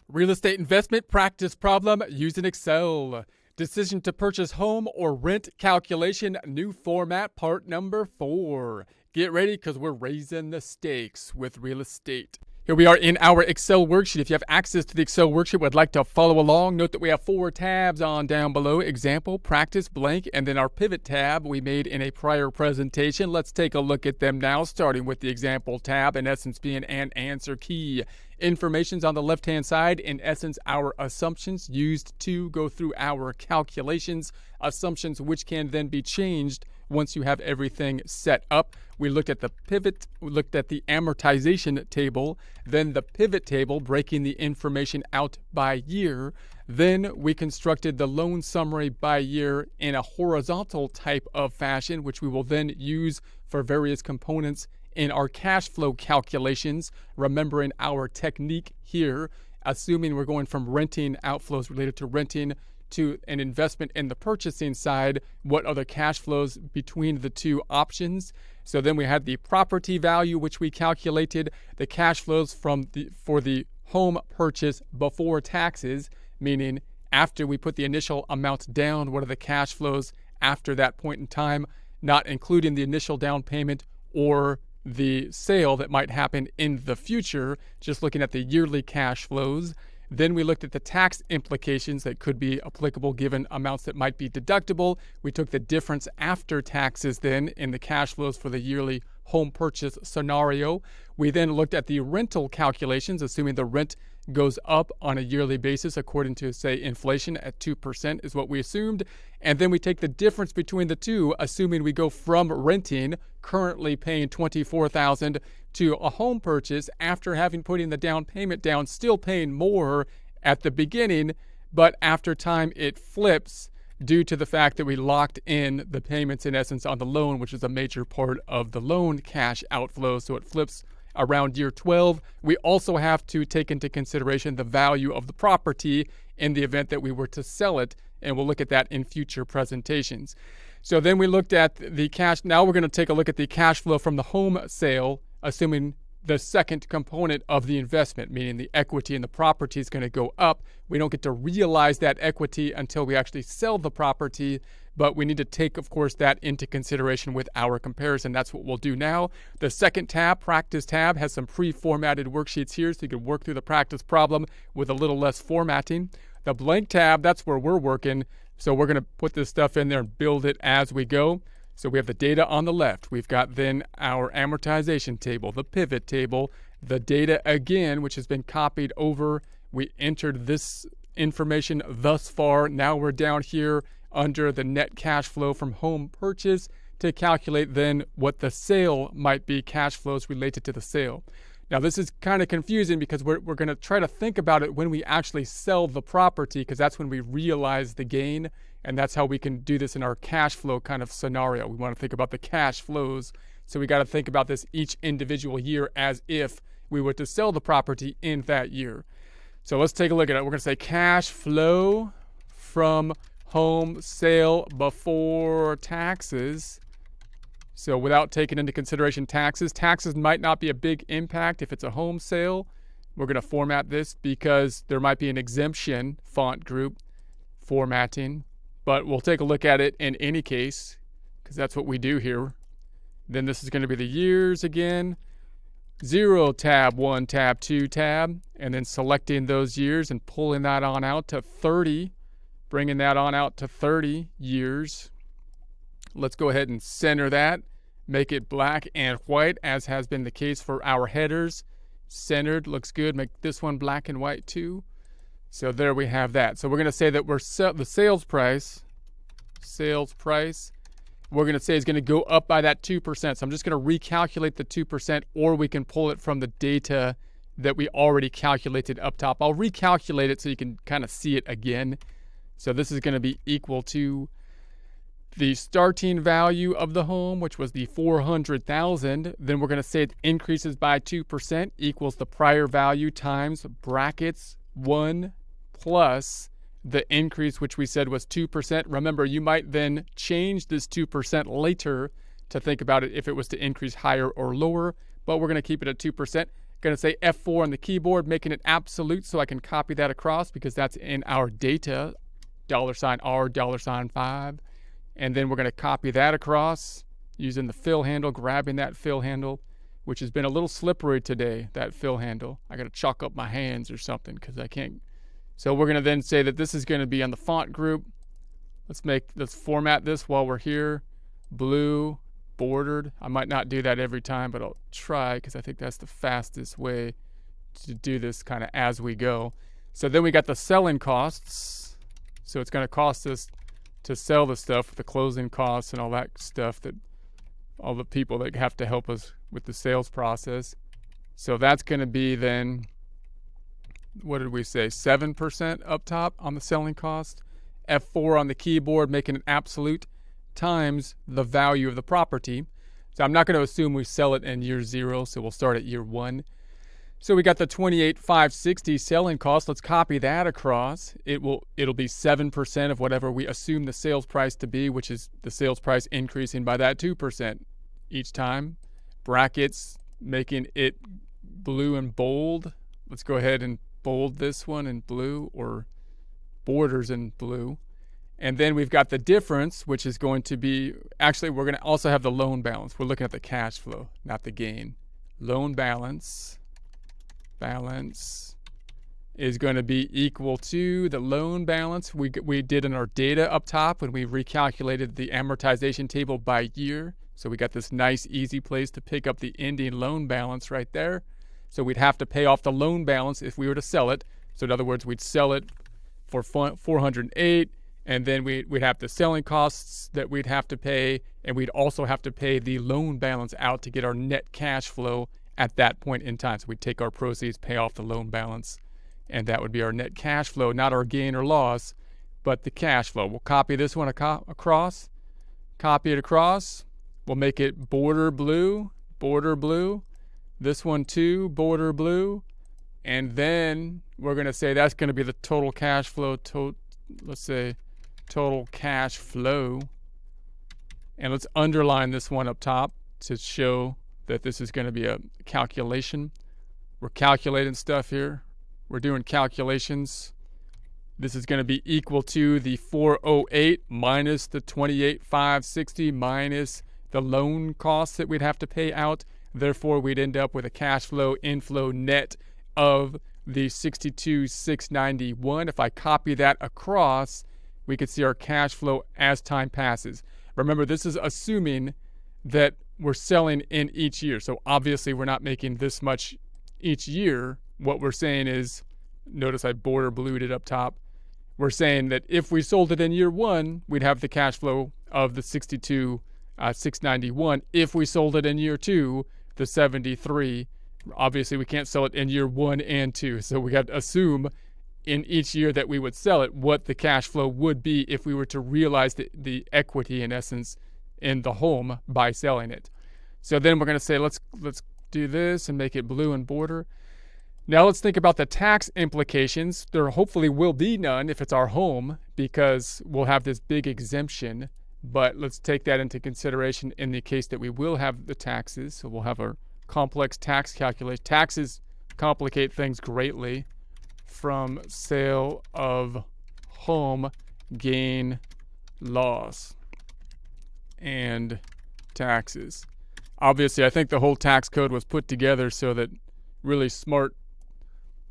Real estate investment practice problem using Excel. Decision to purchase home or rent calculation, new format, part number 4. Get ready because we're raising the stakes with real estate. Here we are in our Excel worksheet. If you have access to the Excel worksheet, would like to follow along, note that we have 4 tabs on down below: example, practice, blank, and then our pivot tab we made in a prior presentation. Let's take a look at them now, starting with the example tab, in essence being an answer key. Information's on the left-hand side, in essence our assumptions used to go through our calculations, assumptions which can then be changed once you have everything set up. We looked at the pivot, we looked at the amortization table, then the pivot table breaking the information out by year. Then we constructed the loan summary by year in a horizontal type of fashion, which we will then use for various components in our cash flow calculations, remembering our technique here, assuming we're going from renting outflows related to renting to an investment in the purchasing side, what are the cash flows between the two options? So then we had the property value, which we calculated, the cash flows for the home purchase before taxes, meaning after we put the initial amount down, what are the cash flows after that point in time, not including the initial down payment or the sale that might happen in the future, just looking at the yearly cash flows. Then we looked at the tax implications that could be applicable given amounts that might be deductible. We took the difference after taxes then in the cash flows for the yearly home purchase scenario. We then looked at the rental calculations, assuming the rent goes up on a yearly basis according to, say, inflation at 2% is what we assumed. And then we take the difference between the two, assuming we go from renting, currently paying $24,000, to a home purchase after having putting the down payment down, still paying more at the beginning, but after time it flips due to the fact that we locked in the payments in essence on the loan, which is a major part of the loan cash outflow. So it flips around year 12. We also have to take into consideration the value of the property in the event that we were to sell it, and we'll look at that in future presentations. So then we looked at the cash. Now we're going to take a look at the cash flow from the home sale, assuming the second component of the investment, meaning the equity in the property is going to go up. We don't get to realize that equity until we actually sell the property, but we need to take, of course, that into consideration with our comparison. That's what we'll do now. The second tab, practice tab, has some pre-formatted worksheets here, so you can work through the practice problem with a little less formatting. The blank tab, that's where we're working, so we're going to put this stuff in there and build it as we go. So we have the data on the left. We've got then our amortization table, the pivot table, the data again, which has been copied over. We entered this information thus far. Now we're down here under the net cash flow from home purchase to calculate then what the sale might be, cash flows related to the sale. Now this is kind of confusing because we're going to try to think about it when we actually sell the property, because that's when we realize the gain, and that's how we can do this in our cash flow kind of scenario. We want to think about the cash flows, so we got to think about this each individual year as if we were to sell the property in that year. So let's take a look at it. We're going to say cash flow from home sale before taxes. So without taking into consideration taxes, taxes might not be a big impact if it's a home sale. We're going to format this because there might be an exemption, font group, formatting, but we'll take a look at it in any case because that's what we do here. Then this is going to be the years again. 0 tab 1 tab 2 tab, and then selecting those years and pulling that on out to 30, bringing that on out to 30 years. Let's go ahead and center that, make it black and white as has been the case for our headers. Centered, looks good. Make this one black and white too. So there we have that. So we're going to say that the sales price, we're going to say is going to go up by that 2%. So I'm just going to recalculate the 2%, or we can pull it from the data that we already calculated up top. I'll recalculate it so you can kind of see it again. So this is going to be equal to the starting value of the home, which was the $400,000. Then we're going to say it increases by 2% equals the prior value times brackets 1 plus the increase, which we said was 2%. Remember, you might then change this 2% later to think about it if it was to increase higher or lower, but we're going to keep it at 2%. Going to say F4 on the keyboard, making it absolute so I can copy that across because that's in our data, $R, $5. And then we're going to copy that across using the fill handle, grabbing that fill handle, which has been a little slippery today, that fill handle. I got to chalk up my hands or something because I can't. So we're going to then say that this is going to be on the font group. Let's format this while we're here. Blue, bordered. I might not do that every time, but I'll try because I think that's the fastest way to do this kind of as we go. So then we got the selling costs. So it's going to cost us to sell the stuff, the closing costs and all that stuff, that all the people that have to help us with the sales process. So that's going to be then, what did we say, 7% up top on the selling cost. F4 on the keyboard, making it absolute, times the value of the property. So I'm not going to assume we sell it in year 0, so we'll start at year 1. So we got the $28,560 selling cost. Let's copy that across. It'll be 7% of whatever we assume the sales price to be, which is the sales price increasing by that 2% each time. Brackets, making it blue and bold. Let's go ahead and bold this one in blue, or borders in blue. And then we've got the difference, which is going to be, actually we're going to also have the loan balance. We're looking at the cash flow, not the gain. Loan balance is going to be equal to the loan balance we did in our data up top when we recalculated the amortization table by year. So we got this nice easy place to pick up the ending loan balance right there. So we'd have to pay off the loan balance if we were to sell it. So in other words, we'd sell it for $408, and then we'd have the selling costs that we'd have to pay, and we'd also have to pay the loan balance out to get our net cash flow at that point in time. So we'd take our proceeds, pay off the loan balance, and that would be our net cash flow, not our gain or loss, but the cash flow. We'll copy this one across, copy it across. We'll make it border blue, this one too, border blue, and then we're going to say that's going to be the total cash flow. Let's say total cash flow. And let's underline this one up top to show that this is going to be a calculation. We're calculating stuff here. We're doing calculations. This is going to be equal to the 408 minus the 28,560 minus the loan costs that we'd have to pay out. Therefore, we'd end up with a cash flow inflow net of the 62,691. If I copy that across, we could see our cash flow as time passes. Remember, this is assuming that we're selling in each year. So obviously we're not making this much each year. What we're saying is, notice I border blued it up top. We're saying that if we sold it in year 1, we'd have the cash flow of the 62,691. If we sold it in year 2, the 73. Obviously we can't sell it in year 1 and 2. So we have to assume in each year that we would sell it what the cash flow would be if we were to realize the equity, in essence, in the home by selling it. So then we're going to say let's do this and make it blue and border. Now let's think about the tax implications. There hopefully will be none if it's our home, because we'll have this big exemption. But let's take that into consideration in the case that we will have the taxes. So we'll have our complex tax calculation. Taxes complicate things greatly. From sale of home, gain, loss, and taxes. Obviously, I think the whole tax code was put together so that really smart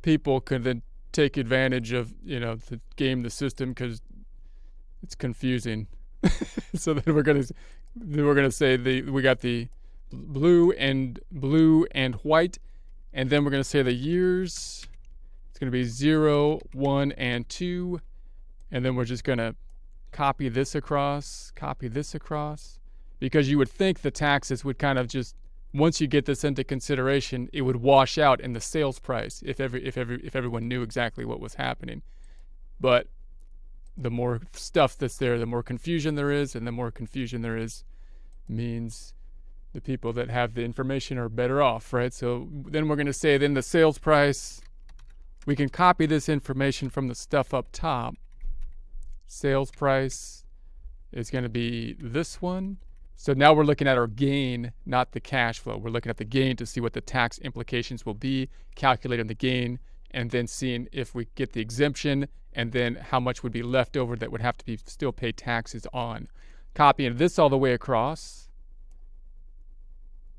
people could then take advantage of, to game the system, because it's confusing. So then we're gonna say we got the blue and white, and then we're gonna say the years. It's going to be 0, 1, and 2. And then we're just going to copy this across, because you would think the taxes would kind of just, once you get this into consideration, it would wash out in the sales price if everyone knew exactly what was happening. But the more stuff that's there, the more confusion there is, and the more confusion there is means the people that have the information are better off, right? So then we're going to say then the sales price. We can copy this information from the stuff up top. Sales price is going to be this one. So now we're looking at our gain, not the cash flow. We're looking at the gain to see what the tax implications will be, calculating the gain, and then seeing if we get the exemption, and then how much would be left over that would have to be still pay taxes on. Copying this all the way across.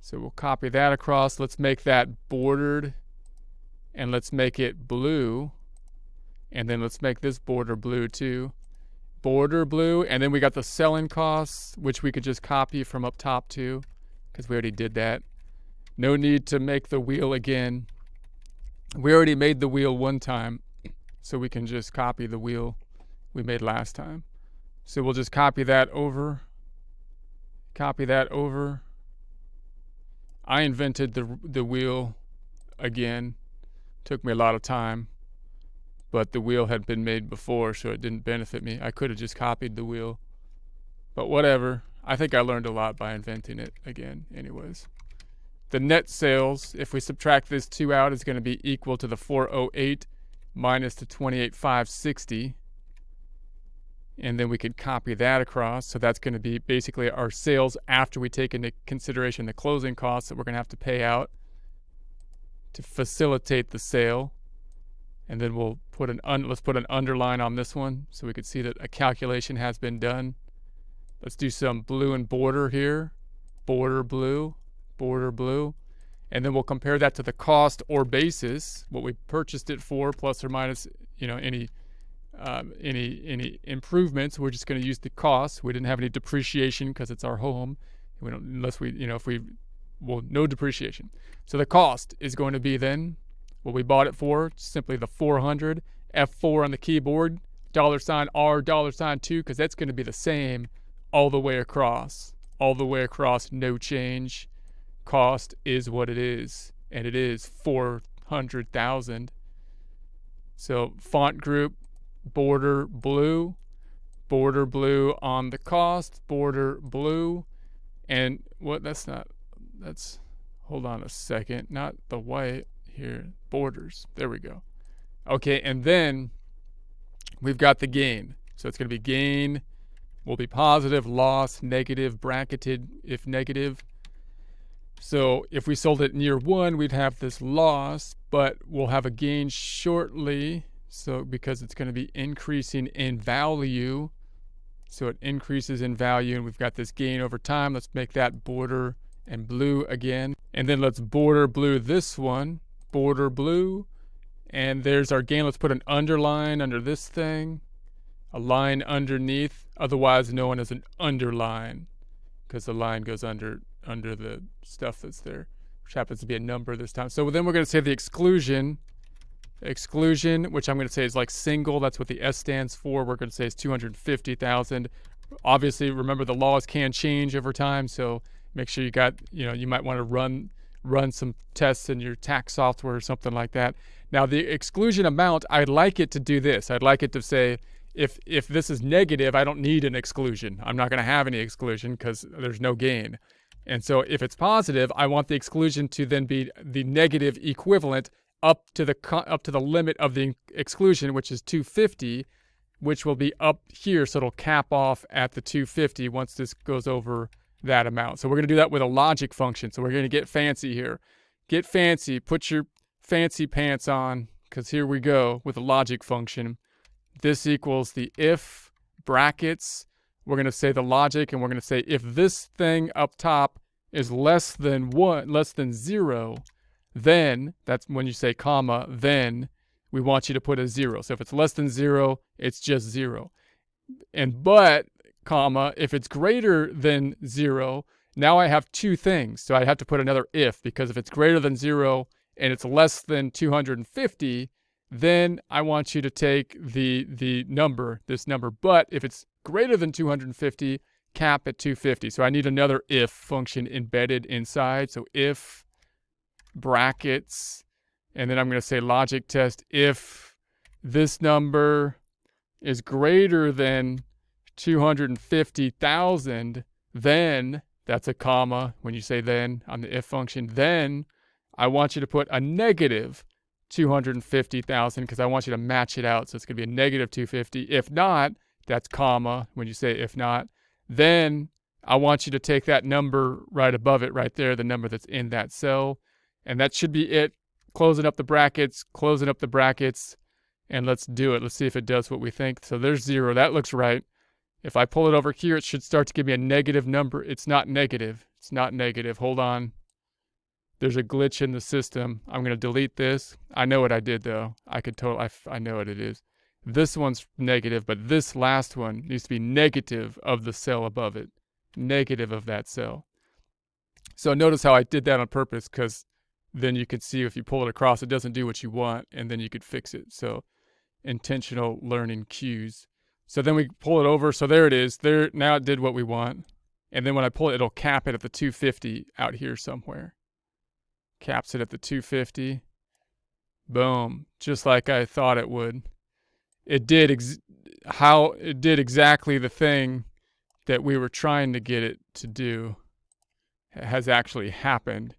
So we'll copy that across. Let's make that bordered, and let's make it blue. And then let's make this border blue too. Border blue, and then we got the selling costs, which we could just copy from up top too, because we already did that. No need to make the wheel again. We already made the wheel one time, so we can just copy the wheel we made last time. So we'll just copy that over. Copy that over. I invented the wheel again. Took me a lot of time. But the wheel had been made before, so it didn't benefit me. I could have just copied the wheel. But whatever. I think I learned a lot by inventing it again, anyways. The net sales, if we subtract this 2 out, is going to be equal to the 408 minus the 28,560. And then we could copy that across. So that's going to be basically our sales after we take into consideration the closing costs that we're going to have to pay out to facilitate the sale. And then we'll put let's put an underline on this one so we could see that a calculation has been done. Let's do some blue and border here. Border blue, border blue. And then we'll compare that to the cost or basis, what we purchased it for, plus or minus, any improvements. We're just going to use the cost. We didn't have any depreciation because it's our home. We don't, unless we, no depreciation. So the cost is going to be then what we bought it for, simply the 400, F4 on the keyboard, $R, $2, because that's going to be the same all the way across. All the way across, no change. Cost is what it is, and it is 400,000. So font group, border blue on the cost, border blue, and hold on a second, not the white. Here, borders. There we go. Okay, and then we've got the gain. So it's going to be gain will be positive, loss, negative, bracketed if negative. So if we sold it in year 1, we'd have this loss, but we'll have a gain shortly. So because it's going to be increasing in value. So it increases in value, and we've got this gain over time. Let's make that border and blue again. And then let's border blue this one. Border blue, and there's our gain. Let's put an underline under this thing, a line underneath, otherwise known as an underline, because the line goes under the stuff that's there, which happens to be a number this time. So then we're going to say the exclusion, which I'm going to say is like single. That's what the S stands for. We're going to say is 250,000. Obviously, remember the laws can change over time, so make sure you might want to run some tests in your tax software or something like that. Now, the exclusion amount, I'd like it to do this. I'd like it to say, if this is negative, I don't need an exclusion. I'm not going to have any exclusion because there's no gain. And so if it's positive, I want the exclusion to then be the negative equivalent up to the limit of the exclusion, which is 250, which will be up here. So it'll cap off at the 250 once this goes over that amount. So we're going to do that with a logic function. So we're going to get fancy here. Get fancy. Put your fancy pants on, because here we go with a logic function. This equals the if brackets. We're going to say the logic, and we're going to say if this thing up top is less than 0, then that's when you say comma, then we want you to put a 0. So if it's less than 0, it's just 0. But comma, if it's greater than 0, now I have two things. So I have to put another if, because if it's greater than 0 and it's less than 250, then I want you to take this number. But if it's greater than 250, cap at 250. So I need another if function embedded inside. So if brackets, and then I'm going to say logic test if this number is greater than 250,000, then that's a comma. When you say then on the if function, then I want you to put a negative 250,000 because I want you to match it out. So it's going to be a negative 250. If not, that's comma. When you say if not, then I want you to take that number right above it right there, the number that's in that cell. And that should be it. Closing up the brackets, and let's do it. Let's see if it does what we think. So there's 0. That looks right. If I pull it over here, it should start to give me a negative number. It's not negative. It's not negative. Hold on. There's a glitch in the system. I'm going to delete this. I know what I did, though. I know what it is. This one's negative, but this last one needs to be negative of the cell above it. Negative of that cell. So notice how I did that on purpose, because then you could see if you pull it across, it doesn't do what you want, and then you could fix it. So intentional learning cues. So then we pull it over. So there it is. There, now it did what we want. And then when I pull it, it'll cap it at the 250 out here somewhere. Caps it at the 250. Boom. Just like I thought it would. It did exactly the thing that we were trying to get it to do. It has actually happened.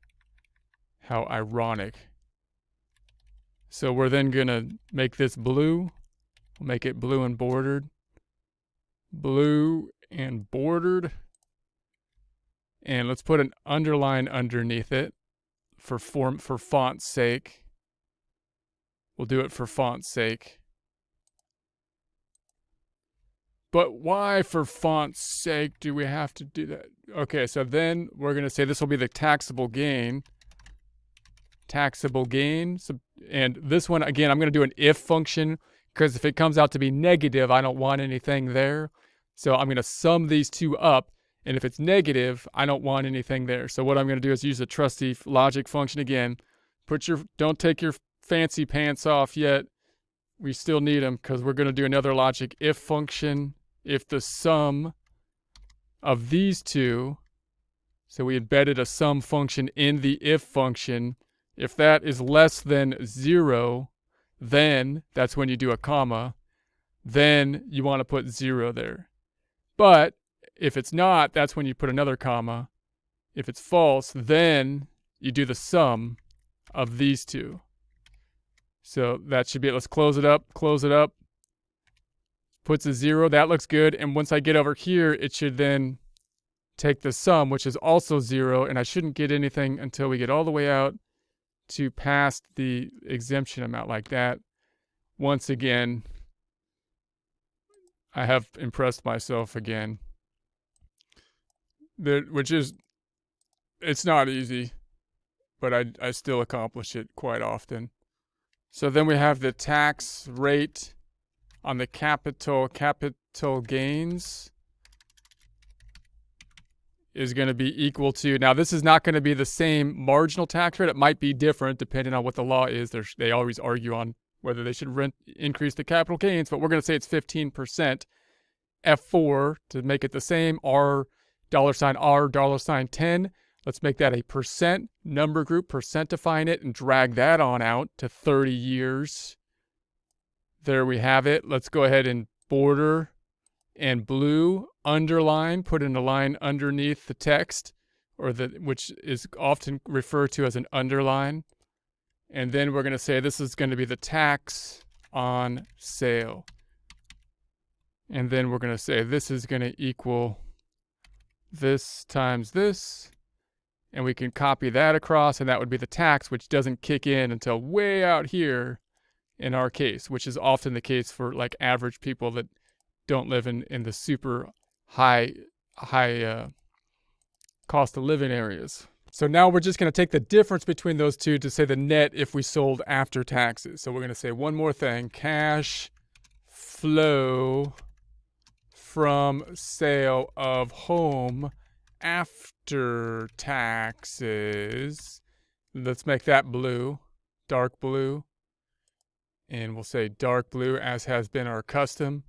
How ironic. So we're then going to make this blue. We'll make it blue and bordered. Blue and bordered. And let's put an underline underneath it for font's sake. We'll do it for font's sake. But why for font's sake do we have to do that? Okay, so then we're going to say this will be the taxable gain. Taxable gain. And this one, again, I'm going to do an if function, because if it comes out to be negative, I don't want anything there. So I'm going to sum these two up. And if it's negative, I don't want anything there. So what I'm going to do is use a trusty logic function again. Don't take your fancy pants off yet. We still need them, because we're going to do another logic if function. If the sum of these two, so we embedded a sum function in the if function, if that is less than 0, then that's when you do a comma. Then you want to put 0 there. But if it's not, that's when you put another comma. If it's false, then you do the sum of these two. So that should be it. Let's close it up. Close it up. Puts a 0. That looks good. And once I get over here, it should then take the sum, which is also 0. And I shouldn't get anything until we get all the way out to past the exemption amount like that. Once again, I have impressed myself again. It's not easy, but I still accomplish it quite often. So then we have the tax rate on the capital gains is going to be equal to, now this is not going to be the same marginal tax rate. It might be different depending on what the law is. They always argue on whether they should increase the capital gains, but we're going to say it's 15%. F4 to make it the same, R, $10. Let's make that a percent number group, percentifying it, and drag that on out to 30 years. There we have it. Let's go ahead and border and blue, underline, put in a line underneath the text, which is often referred to as an underline. And then we're going to say this is going to be the tax on sale. And then we're going to say this is going to equal this times this. And we can copy that across, and that would be the tax, which doesn't kick in until way out here in our case, which is often the case for like average people that don't live in the super high cost of living areas. So now we're just going to take the difference between those two to say the net if we sold after taxes. So we're going to say one more thing, cash flow from sale of home after taxes. Let's make that blue, dark blue. And we'll say dark blue as has been our custom.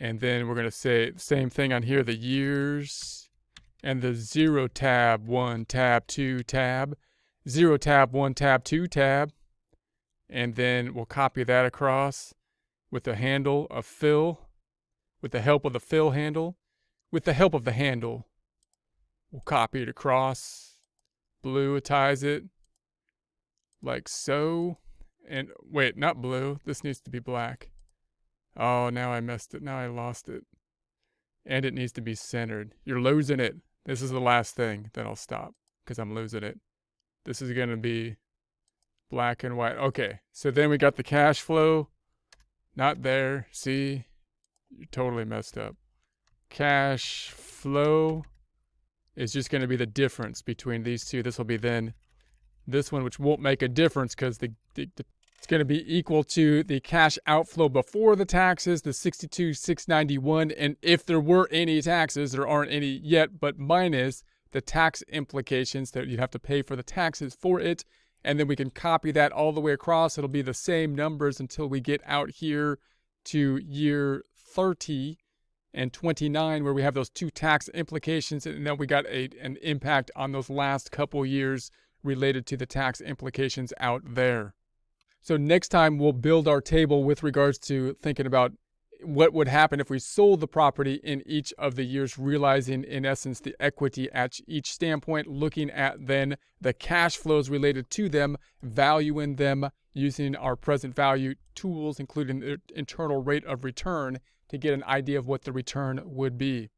And then we're going to say the same thing on here, the years and the 0 tab, 1 tab, 2 tab, 0 tab, 1 tab, 2 tab. And then we'll copy that across with the handle of fill, with the help of the fill handle, with the help of the handle. We'll copy it across, bluetize it like so. And wait, not blue. This needs to be black. Oh, now I messed it. Now I lost it. And it needs to be centered. You're losing it. This is the last thing. Then I'll stop because I'm losing it. This is going to be black and white. Okay, so then we got the cash flow. Not there. See? You totally messed up. Cash flow is just going to be the difference between these two. This will be then this one, which won't make a difference because it's going to be equal to the cash outflow before the taxes, the $62,691. And if there were any taxes, there aren't any yet, but minus the tax implications that you'd have to pay for the taxes for it. And then we can copy that all the way across. It'll be the same numbers until we get out here to year 30 and 29, where we have those two tax implications. And then we got an impact on those last couple years related to the tax implications out there. So next time we'll build our table with regards to thinking about what would happen if we sold the property in each of the years, realizing in essence the equity at each standpoint, looking at then the cash flows related to them, valuing them using our present value tools, including the internal rate of return, to get an idea of what the return would be.